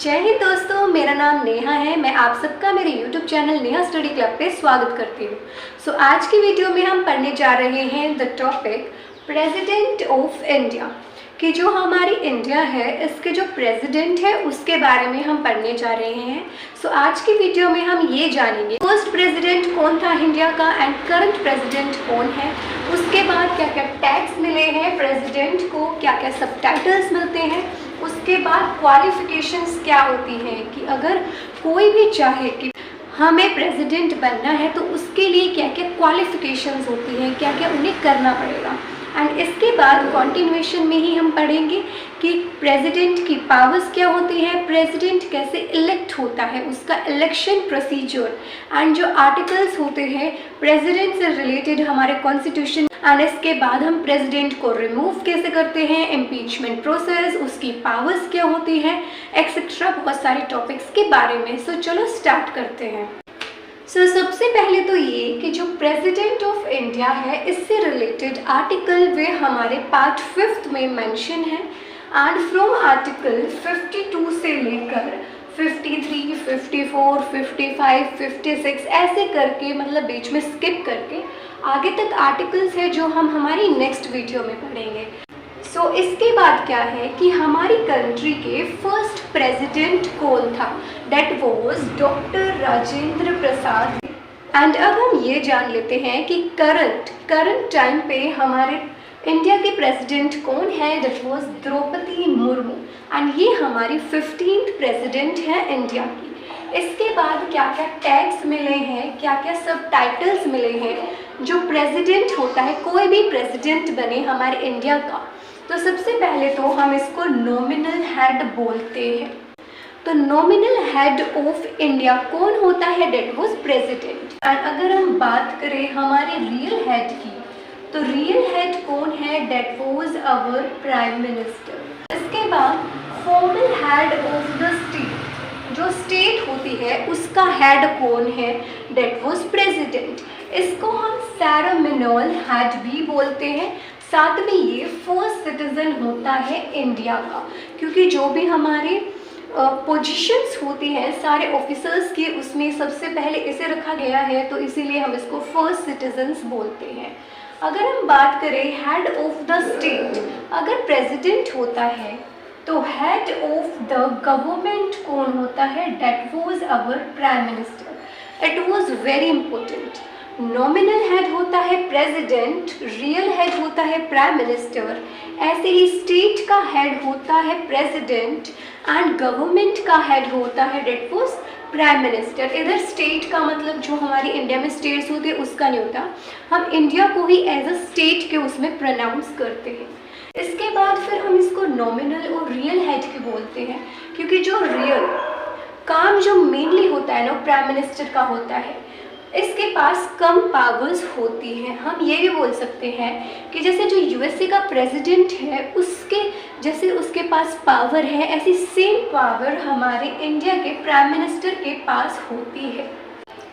जय हिंद दोस्तों, मेरा नाम नेहा है। मैं आप सबका मेरे YouTube channel Neha study club पे स्वागत करती हूँ। आज की वीडियो में हम पढ़ने जा रहे हैं the topic president of India, कि जो हमारी इंडिया है इसके जो प्रेसिडेंट है उसके बारे में हम पढ़ने जा रहे हैं। आज की वीडियो में हम ये जानेंगे फर्स्ट प्रेसिडेंट कौन था इंडिया का एंड करंट प्रेसिडेंट कौन है, उसके बाद क्या क्या टैग्स मिले हैं प्रेसिडेंट को, क्या क्या सबटाइटल्स मिलते हैं, उसके बाद क्वालिफिकेशंस क्या होती हैं कि अगर कोई भी चाहे कि हमें प्रेसिडेंट बनना है तो उसके लिए क्या क्या क्वालिफिकेशंस होती हैं, क्या क्या उन्हें करना पड़ेगा। एंड इसके बाद कॉन्टिन्यूएशन में ही हम पढ़ेंगे कि प्रेसिडेंट की पावर्स क्या होती है, प्रेसिडेंट कैसे इलेक्ट होता है, उसका इलेक्शन प्रोसीजर एंड जो आर्टिकल्स होते हैं प्रेसिडेंट से रिलेटेड हमारे कॉन्स्टिट्यूशन। एंड इसके बाद हम प्रेसिडेंट को रिमूव कैसे करते हैं, इम्पीचमेंट प्रोसेस, उसकी पावर्स क्या होती हैं, एक्सेट्रा बहुत सारे टॉपिक्स के बारे में। चलो स्टार्ट करते हैं। सबसे पहले तो ये कि जो प्रेसिडेंट ऑफ इंडिया है इससे रिलेटेड आर्टिकल वे हमारे पार्ट 5 में मेंशन है। एंड फ्रॉम आर्टिकल 52 से लेकर 53, 54, 55, 56 ऐसे करके, मतलब बीच में स्किप करके आगे तक आर्टिकल्स है जो हम हमारी नेक्स्ट वीडियो में पढ़ेंगे। इसके बाद क्या है कि हमारी कंट्री के फर्स्ट प्रेसिडेंट कौन था, that was doctor Rajendra Prasad. And अब हम ये जान लेते हैं कि करंट टाइम पे हमारे इंडिया के प्रेसिडेंट कौन है, that was Droupadi Murmu. And ये हमारी 15th प्रेसिडेंट है इंडिया की। इसके बाद क्या क्या टैग्स मिले हैं, क्या क्या सब टाइटल्स मिले हैं जो प्रेसिडेंट होता है, कोई भी प्रेसिडेंट बने हमारे इंडिया का। सबसे पहले तो हम इसको नॉमिनल हेड बोलते हैं। तो नॉमिनल हेड ऑफ इंडिया कौन होता है, डेट वॉज प्रेसिडेंट। एंड अगर हम बात करें हमारे रियल हेड की, तो रियल हेड कौन है, that was our prime minister. इसके बाद formal head of the state, जो स्टेट होती है उसका हेड कौन है, डेट वॉज प्रेसिडेंट। इसको हम सेरेमोनियल हेड भी बोलते हैं। साथ में ये फर्स्ट सिटीजन होता है इंडिया का, क्योंकि जो भी हमारे पोजीशंस होती हैं सारे ऑफिसर्स की, उसमें सबसे पहले इसे रखा गया है, तो इसीलिए हम इसको फर्स्ट सिटीजन्स बोलते हैं। अगर हम बात करें हेड ऑफ द स्टेट, अगर प्रेसिडेंट होता है तो हेड ऑफ द गवर्नमेंट कौन होता है, that was our prime minister. It was very important. Nominal head होता है प्रेसिडेंट, रियल हेड होता है प्राइम मिनिस्टर, ऐसे ही स्टेट का हेड होता है प्रेसिडेंट एंड गवर्नमेंट का हेड होता है डेट वॉज प्राइम मिनिस्टर। इधर स्टेट का मतलब जो हमारी इंडिया में स्टेट्स होते हैं उसका नहीं होता, हम इंडिया को ही एज अ स्टेट के उसमें प्रोनाउंस करते हैं। इसके बाद फिर हम इसको नॉमिनल और रियल हेड के बोलते हैं, क्योंकि जो रियल काम जो मेनली होता है ना प्राइम मिनिस्टर का होता है, इसके पास कम पावर्स होती हैं। हम ये भी बोल सकते हैं कि जैसे जो यूएसए का प्रेसिडेंट है उसके जैसे उसके पास पावर है, ऐसी सेम पावर हमारे इंडिया के प्राइम मिनिस्टर के पास होती है।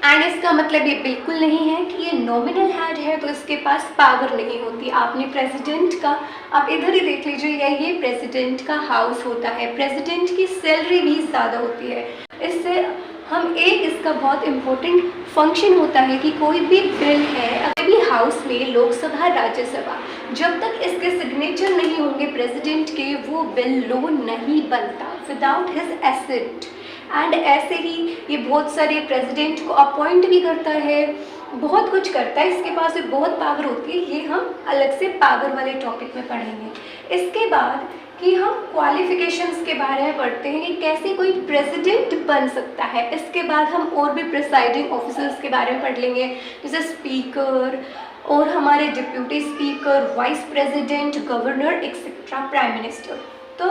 एंड इसका मतलब ये बिल्कुल नहीं है कि ये नॉमिनल हेड है तो इसके पास पावर नहीं होती। आपने प्रेसिडेंट का, आप इधर ही देख लीजिए, ये प्रेसिडेंट का हाउस होता है, प्रेसिडेंट की सैलरी भी ज़्यादा होती है। इससे हम एक इसका बहुत इम्पोर्टेंट फंक्शन होता है कि कोई भी बिल है, अगर भी हाउस में लोकसभा राज्यसभा, जब तक इसके सिग्नेचर नहीं होंगे प्रेसिडेंट के, वो बिल लो नहीं बनता विदाउट हिज एसेंट। एंड ऐसे ही ये बहुत सारे प्रेसिडेंट को अपॉइंट भी करता है, बहुत कुछ करता है, इसके पास भी बहुत पावर होती है। ये हम अलग से पावर वाले टॉपिक में पढ़ेंगे। इसके बाद कि हम क्वालिफिकेशंस के बारे में पढ़ते हैं कि कैसे कोई प्रेसिडेंट बन सकता है। इसके बाद हम और भी प्रिसाइडिंग ऑफिसर्स के बारे में पढ़ लेंगे, जैसे स्पीकर और हमारे deputy speaker, vice president, governor etcetera, prime minister. तो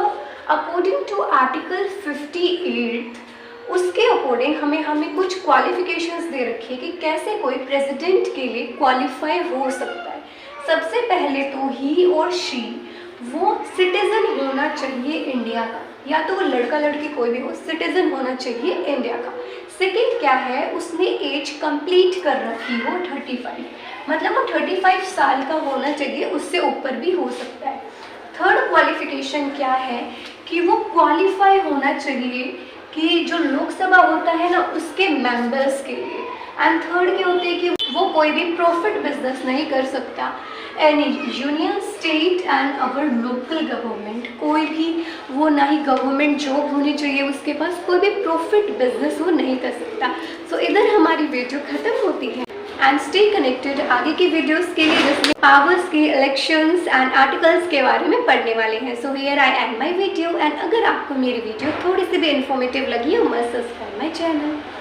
अकॉर्डिंग टू आर्टिकल 58 उसके अकॉर्डिंग हमें कुछ क्वालिफिकेशंस दे रखी है कि कैसे कोई प्रेसिडेंट के लिए क्वालिफाई हो सकता है। सबसे पहले तो ही और शी वो सिटीजन होना चाहिए इंडिया का, या तो वो लड़का लड़की कोई भी हो, सिटीजन होना चाहिए इंडिया का। सेकंड क्या है, उसने एज कंप्लीट कर रखी हो 35, मतलब वो 35 साल का होना चाहिए, उससे ऊपर भी हो सकता है। थर्ड क्वालिफिकेशन क्या है कि वो क्वालिफाई होना चाहिए कि जो लोकसभा होता है ना उसके मेंबर्स के लिए। एंड थर्ड क्या होते हैं कि वो कोई भी प्रॉफिट बिजनेस नहीं कर सकता। Any union, state and our local government, कोई भी वो ना ही गवर्नमेंट जॉब होनी चाहिए उसके पास, कोई भी प्रॉफिट बिजनेस वो नहीं कर सकता। सो इधर हमारी वीडियो ख़त्म होती है। एंड स्टे कनेक्टेड आगे की वीडियोस के लिए, जिसमें पावर्स के इलेक्शंस एंड आर्टिकल्स के बारे में पढ़ने वाले हैं। So here I and my video. And अगर आपको मेरी वीडियो थोड़ी सी भी इन्फॉर्मेटिव लगी हो, मस्ट सब्सक्राइब माय चैनल।